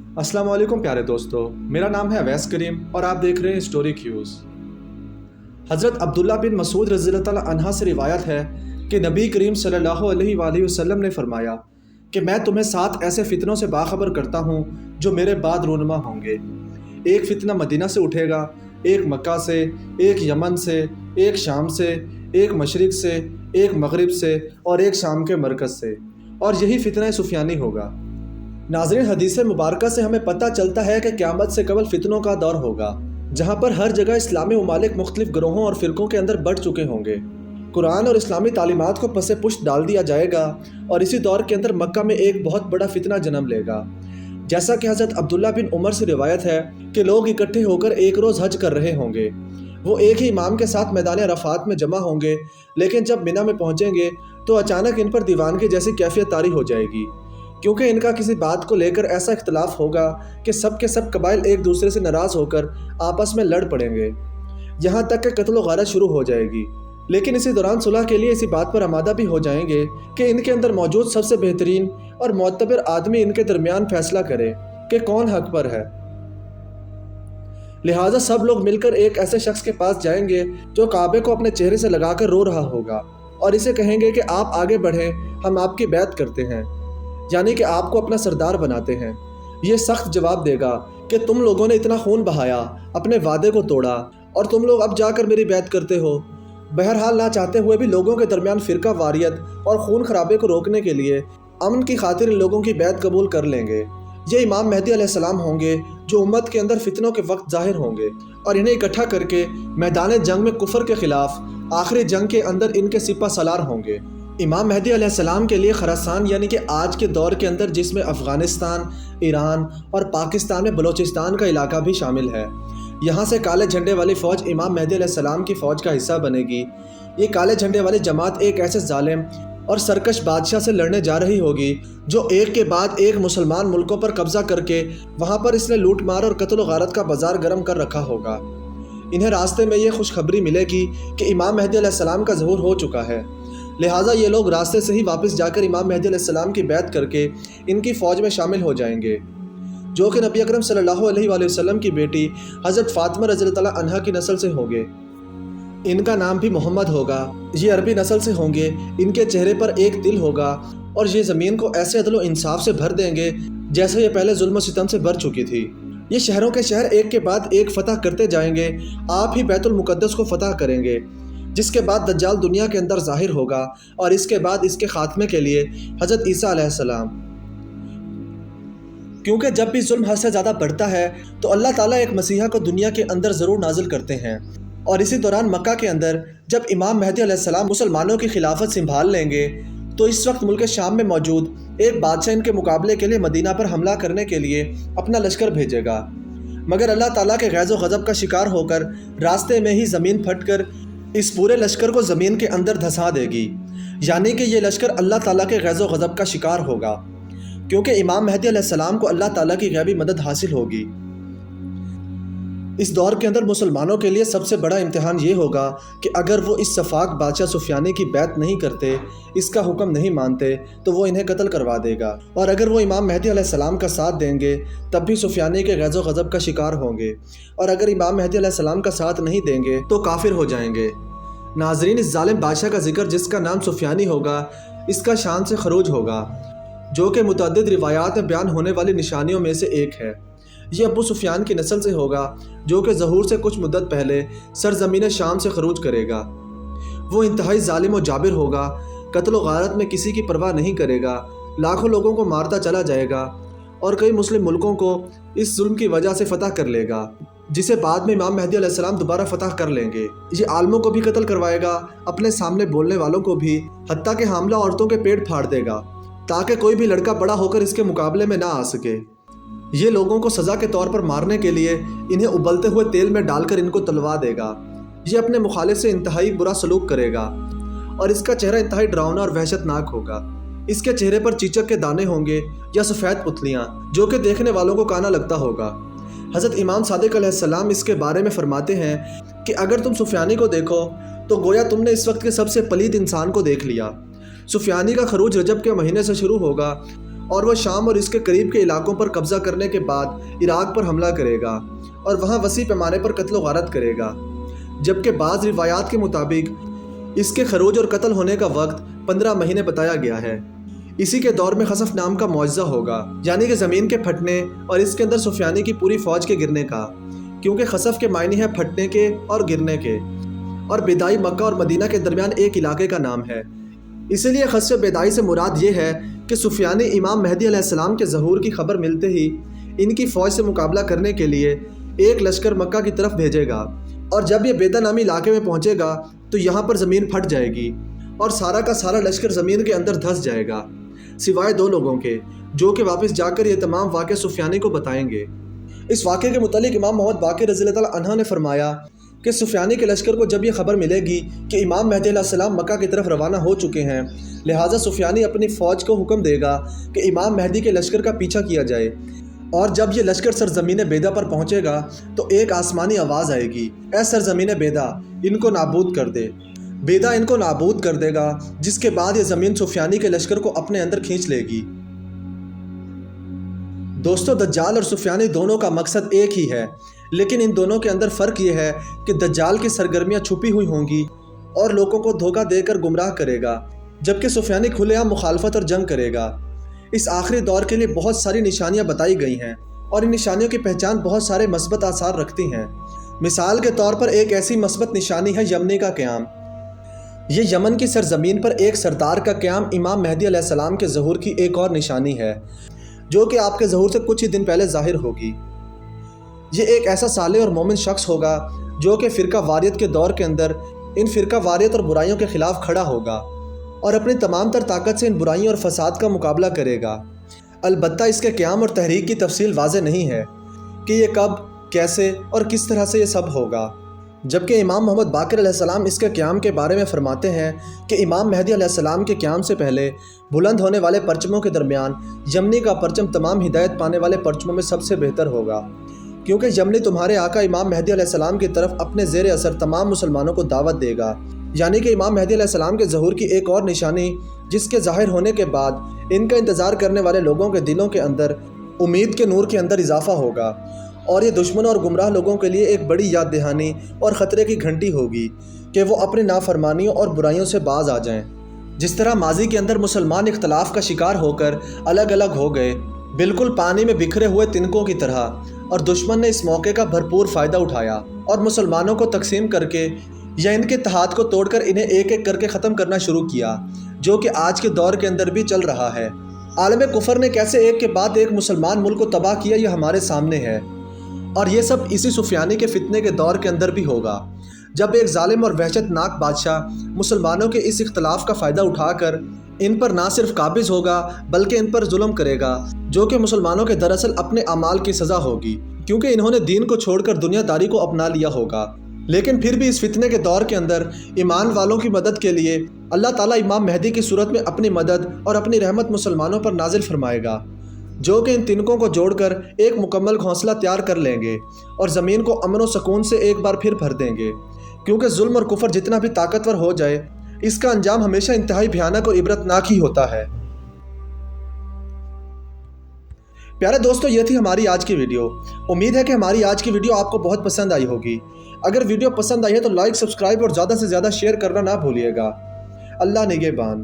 अस्सलाम वालेकुम प्यारे दोस्तों, मेरा नाम है अवैस करीम और आप देख रहे हैं स्टोरी क्यूज़। हज़रत अब्दुल्ला बिन मसूद रज़ियल्लाहु ताला अन्हा से रिवायत है कि नबी करीम सल्लल्लाहु अलैहि वसल्लम ने फरमाया कि मैं तुम्हें 7 ऐसे फितनों से बाखबर करता हूँ जो मेरे बाद रूनुमा होंगे। एक फितना मदीना से उठेगा, एक मक्का से, एक यमन से, एक शाम से, एक मशरिक से, एक मगरिब से और एक शाम के मरकज़ से, और यही फितना सुफियानी होगा। नाज़रीन, हदीस मुबारक से हमें पता चलता है कि क़यामत से कबल फितनों का दौर होगा, जहाँ पर हर जगह इस्लामी ममालिक मुख्तलिफ ग्रोहों और फ़िरक़ों के अंदर बढ़ चुके होंगे। कुरान और इस्लामी तालीमात को पसे पुश्त डाल दिया जाएगा और इसी दौर के अंदर मक्का में एक बहुत बड़ा फितना जन्म लेगा। जैसा कि हज़रत अब्दुल्ला बिन उमर से रिवायत है कि लोग इकट्ठे होकर एक रोज़ हज कर रहे होंगे। वो एक ही इमाम के साथ मैदान अरफात में जमा होंगे, लेकिन जब मिना में पहुँचेंगे तो अचानक इन पर दीवानगी जैसी कैफियत तारी हो जाएगी, क्योंकि इनका किसी बात को लेकर ऐसा इख्तलाफ होगा कि सब के सब कबाइल एक दूसरे से नाराज़ होकर आपस में लड़ पड़ेंगे, यहाँ तक कि कत्ल व गारत शुरू हो जाएगी। लेकिन इसी दौरान सुलह के लिए इसी बात पर आमादा भी हो जाएंगे कि इनके अंदर मौजूद सबसे बेहतरीन और मोतबर आदमी इनके दरमियान फैसला करे कि कौन हक पर है। लिहाजा सब लोग मिलकर एक ऐसे शख्स के पास जाएंगे जो काबे को अपने चेहरे से लगाकर रो रहा होगा और इसे कहेंगे कि आप आगे बढ़ें, हम आपकी बैत करते हैं, यानी कि आपको अपना सरदार बनाते हैं। ये सख्त जवाब देगा कि तुम लोगों ने इतना खून बहाया, अपने वादे को तोड़ा और तुम लोग अब जाकर मेरी बैत करते हो। बहरहाल ना चाहते हुए भी लोगों के दरमियान फ़िरका वारियत और खून खराबे को रोकने के लिए अमन की खातिर इन लोगों की बैत कबूल कर लेंगे। ये इमाम मेहदी अलैहिस्सलाम होंगे जो उम्मत के अंदर फितनों के वक्त ज़ाहिर होंगे और इन्हें इकट्ठा करके मैदान जंग में कुफर के ख़िलाफ़ आखिरी जंग के अंदर इनके सिपा सलार होंगे। इमाम मेहदी अलैहिस्सलाम के लिए खरासान यानी कि आज के दौर के अंदर जिसमें अफ़गानिस्तान, ईरान और पाकिस्तान में बलोचिस्तान का इलाका भी शामिल है, यहाँ से काले झंडे वाली फ़ौज इमाम मेहदी अलैहिस्सलाम की फ़ौज का हिस्सा बनेगी। ये काले झंडे वाली जमात एक ऐसे जालिम और सरकश बादशाह से लड़ने जा रही होगी जो एक के बाद एक मुसलमान मुल्कों पर कब्ज़ा करके वहाँ पर इसने लूट मार और कत्ल गारत का बाजार गर्म कर रखा होगा। इन्हें रास्ते में ये खुशखबरी मिलेगी कि इमाम मेहदी अलैहिस्सलाम का ज़हूर हो चुका है। लिहाजा ये लोग रास्ते से ही वापस जाकर इमाम मेहदी अलैहिस्सलाम की बैत करके इनकी फ़ौज में शामिल हो जाएंगे, जो कि नबी अकरम सल्लल्लाहु अलैहि वसल्लम की बेटी हज़रत फ़ातिमा रज़ियल्लाहु ताला अन्हा की नस्ल से होंगे। इनका नाम भी मोहम्मद होगा। ये अरबी नस्ल से होंगे। इनके चेहरे पर एक तिल होगा और ये ज़मीन को ऐसे अदल व इंसाफ से भर देंगे जैसे ये पहले जुल्म सितम से भर चुकी थी। ये शहरों के शहर एक के बाद एक फ़तह करते जाएंगे। आप ही बैतुल मुक़द्दस को फ़तह करेंगे, जिसके बाद दज्जाल दुनिया के अंदर ज़ाहिर होगा और इसके बाद इसके ख़ात्मे के लिए हज़रत ईसा अलैहिस्सलाम। क्योंकि जब भी जुल्म हद से ज़्यादा बढ़ता है तो अल्लाह ताला एक मसीहा को दुनिया के अंदर ज़रूर नाजिल करते हैं। और इसी दौरान मक्का के अंदर जब इमाम मेहदी अलैहिस्सलाम मुसलमानों की खिलाफत संभाल लेंगे तो इस वक्त मुल्क शाम में मौजूद एक बादशाह इनके मुकाबले के लिए मदीना पर हमला करने के लिए अपना लश्कर भेजेगा, मगर अल्लाह ताला के गैज़ व गज़ब का शिकार होकर रास्ते में ही ज़मीन फट कर इस पूरे लश्कर को ज़मीन के अंदर धंसा देगी, यानी कि ये लश्कर अल्लाह ताला के गैज़ व गज़ब का शिकार होगा, क्योंकि इमाम मेहदी अलैहिस्सलाम को अल्लाह ताला की गैबी मदद हासिल होगी। इस दौर के अंदर मुसलमानों के लिए सबसे बड़ा इम्तिहान ये होगा कि अगर वो इस सफाक बादशाह सुफियानी की बैत नहीं करते, इसका हुक्म नहीं मानते, तो वो इन्हें कत्ल करवा देगा, और अगर वो इमाम मेहदी अलैहिस्सलाम का साथ देंगे तब भी सुफियानी के गैज़ व गज़ब का शिकार होंगे, और अगर इमाम मेहदी अलैहिस्सलाम का साथ नहीं देंगे तो काफिर हो जाएंगे। नाजरीन, इस जालिम बादशाह का जिक्र जिसका नाम सुफियानी होगा, इसका शान से खरूज होगा, जो कि मुतअद्दिद रिवायात में बयान होने वाली निशानियों में से एक है। ये अबू सुफियान की नस्ल से होगा, जो कि ज़हूर से कुछ मुद्दत पहले सरज़मीन शाम से खरूज करेगा। वो इंतहाई जालिम और जाबिर होगा, कत्ल व गारत में किसी की परवाह नहीं करेगा, लाखों लोगों को मारता चला जाएगा और कई मुस्लिम मुल्कों को इस जुल्म की वजह से फ़तह कर लेगा, जिसे बाद में इमाम मेहदी अलैहिस्सलाम दोबारा फ़तह कर लेंगे। ये आलमों को भी कत्ल करवाएगा, अपने सामने बोलने वालों को भी, हत्ता कि हामला औरतों के पेट फाड़ देगा ताकि कोई भी लड़का बड़ा होकर इसके मुकाबले में ना आ सके। ये लोगों को सज़ा के तौर पर मारने के लिए इन्हें उबलते हुए तेल में डालकर इनको तलवा देगा। ये अपने मुखालिफ से इंतहाई बुरा सलूक करेगा और इसका चेहरा इंतहाई डरावना और वहशतनाक होगा। इसके चेहरे पर चीचक के दाने होंगे या सफ़ेद पुतलियाँ, जो कि देखने वालों को काना लगता होगा। हज़रत इमाम सादिक अलैहिस्सलाम इसके बारे में फ़रमाते हैं कि अगर तुम सुफियानी को देखो तो गोया तुमने इस वक्त के सबसे पलीद इंसान को देख लिया। सुफियानी का खरूज रजब के महीने से शुरू होगा اور وہ شام اور اس کے قریب کے علاقوں پر قبضہ کرنے کے بعد عراق پر حملہ کرے گا اور وہاں وسیع پیمانے پر قتل و غارت کرے گا، جبکہ بعض روایات کے مطابق اس کے خروج اور قتل ہونے کا وقت 15 مہینے بتایا گیا ہے۔ اسی کے دور میں خسف نام کا معجزہ ہوگا، یعنی کہ زمین کے پھٹنے اور اس کے اندر سفیانی کی پوری فوج کے گرنے کا، کیونکہ خسف کے معنی ہے پھٹنے کے اور گرنے کے، اور بیدائی مکہ اور مدینہ کے درمیان ایک علاقے کا نام ہے۔ اسی لیے خسف بیدائی سے مراد یہ ہے کہ سفیانی امام مہدی علیہ السلام کے ظہور کی خبر ملتے ہی ان کی فوج سے مقابلہ کرنے کے لیے ایک لشکر مکہ کی طرف بھیجے گا، اور جب یہ بیدا نامی علاقے میں پہنچے گا تو یہاں پر زمین پھٹ جائے گی اور سارا کا سارا لشکر زمین کے اندر دھس جائے گا، سوائے 2 لوگوں کے، جو کہ واپس جا کر یہ تمام واقعے سفیانی کو بتائیں گے۔ اس واقعے کے متعلق امام محمد باقر رضی اللہ تعالیٰ عنہ نے فرمایا کہ سفیانی کے لشکر کو جب یہ خبر ملے گی کہ امام مہدی علیہ السلام مکہ کی طرف روانہ ہو چکے ہیں، لہٰذا سفیانی اپنی فوج کو حکم دے گا کہ امام مہدی کے لشکر کا پیچھا کیا جائے، اور جب یہ لشکر سرزمین بیدا پر پہنچے گا تو ایک آسمانی آواز آئے گی، اے سرزمین بیدا، ان کو نابود کر دے۔ بیدا ان کو نابود کر دے گا، جس کے بعد یہ زمین سفیانی کے لشکر کو اپنے اندر کھینچ لے گی۔ دوستو، دجال اور سفیانی دونوں کا مقصد ایک ہی ہے، لیکن ان دونوں کے اندر فرق یہ ہے کہ دجال کی سرگرمیاں چھپی ہوئی ہوں گی اور لوگوں کو دھوکہ دے کر گمراہ کرے گا، جبکہ سفیانی کھلے عام مخالفت اور جنگ کرے گا۔ اس آخری دور کے لیے بہت ساری نشانیاں بتائی گئی ہیں، اور ان نشانیوں کی پہچان بہت سارے مثبت آثار رکھتی ہیں۔ مثال کے طور پر ایک ایسی مثبت نشانی ہے یمنی کا قیام۔ یہ یمن کی سرزمین پر ایک سردار کا قیام امام مہدی علیہ السلام کے ظہور کی ایک اور نشانی ہے، جو کہ آپ کے ظہور سے کچھ ہی دن پہلے ظاہر ہوگی۔ یہ ایک ایسا صالح اور مومن شخص ہوگا جو کہ فرقہ واریت کے دور کے اندر ان فرقہ واریت اور برائیوں کے خلاف کھڑا ہوگا اور اپنی تمام تر طاقت سے ان برائیوں اور فساد کا مقابلہ کرے گا۔ البتہ اس کے قیام اور تحریک کی تفصیل واضح نہیں ہے کہ یہ کب، کیسے اور کس طرح سے یہ سب ہوگا، جبکہ امام محمد باقر علیہ السلام اس کے قیام کے بارے میں فرماتے ہیں کہ امام مہدی علیہ السلام کے قیام سے پہلے بلند ہونے والے پرچموں کے درمیان یمنی کا پرچم تمام ہدایت پانے والے پرچموں میں سب سے بہتر ہوگا، کیونکہ یمنی تمہارے آقا امام مہدی علیہ السلام کی طرف اپنے زیر اثر تمام مسلمانوں کو دعوت دے گا۔ یعنی کہ امام مہدی علیہ السلام کے ظہور کی ایک اور نشانی، جس کے ظاہر ہونے کے بعد ان کا انتظار کرنے والے لوگوں کے دلوں کے اندر امید کے نور کے اندر اضافہ ہوگا، اور یہ دشمنوں اور گمراہ لوگوں کے لیے ایک بڑی یاد دہانی اور خطرے کی گھنٹی ہوگی کہ وہ اپنی نافرمانیوں اور برائیوں سے باز آ جائیں۔ جس طرح ماضی کے اندر مسلمان اختلاف کا شکار ہو کر الگ الگ ہو گئے، بالکل پانی میں بکھرے ہوئے تنکوں کی طرح، اور دشمن نے اس موقع کا بھرپور فائدہ اٹھایا اور مسلمانوں کو تقسیم کر کے یا ان کے اتحاد کو توڑ کر انہیں ایک ایک کر کے ختم کرنا شروع کیا، جو کہ آج کے دور کے اندر بھی چل رہا ہے۔ عالم کفر نے کیسے ایک کے بعد ایک مسلمان ملک کو تباہ کیا، یہ ہمارے سامنے ہے، اور یہ سب اسی سفیانی کے فتنے کے دور کے اندر بھی ہوگا، جب ایک ظالم اور وحشت ناک بادشاہ مسلمانوں کے اس اختلاف کا فائدہ اٹھا کر ان پر نہ صرف قابض ہوگا بلکہ ان پر ظلم کرے گا، جو کہ مسلمانوں کے دراصل اپنے اعمال کی سزا ہوگی، کیونکہ انہوں نے دین کو چھوڑ کر دنیا داری کو اپنا لیا ہوگا۔ لیکن پھر بھی اس فتنے کے دور کے اندر ایمان والوں کی مدد کے لیے اللہ تعالیٰ امام مہدی کی صورت میں اپنی مدد اور اپنی رحمت مسلمانوں پر نازل فرمائے گا، جو کہ ان تنکوں کو جوڑ کر ایک مکمل گھونسلہ تیار کر لیں گے اور زمین کو امن و سکون سے ایک بار پھر بھر دیں گے، کیونکہ ظلم اور کفر جتنا بھی طاقتور ہو جائے، اس کا انجام ہمیشہ انتہائی بھیانک اور عبرتناک ہی ہوتا ہے۔ پیارے دوستو، یہ تھی ہماری آج کی ویڈیو۔ امید ہے کہ ہماری آج کی ویڈیو آپ کو بہت پسند آئی ہوگی۔ اگر ویڈیو پسند آئی ہے تو لائک، سبسکرائب اور زیادہ سے زیادہ شیئر کرنا نہ بھولیے گا۔ اللہ نگہبان۔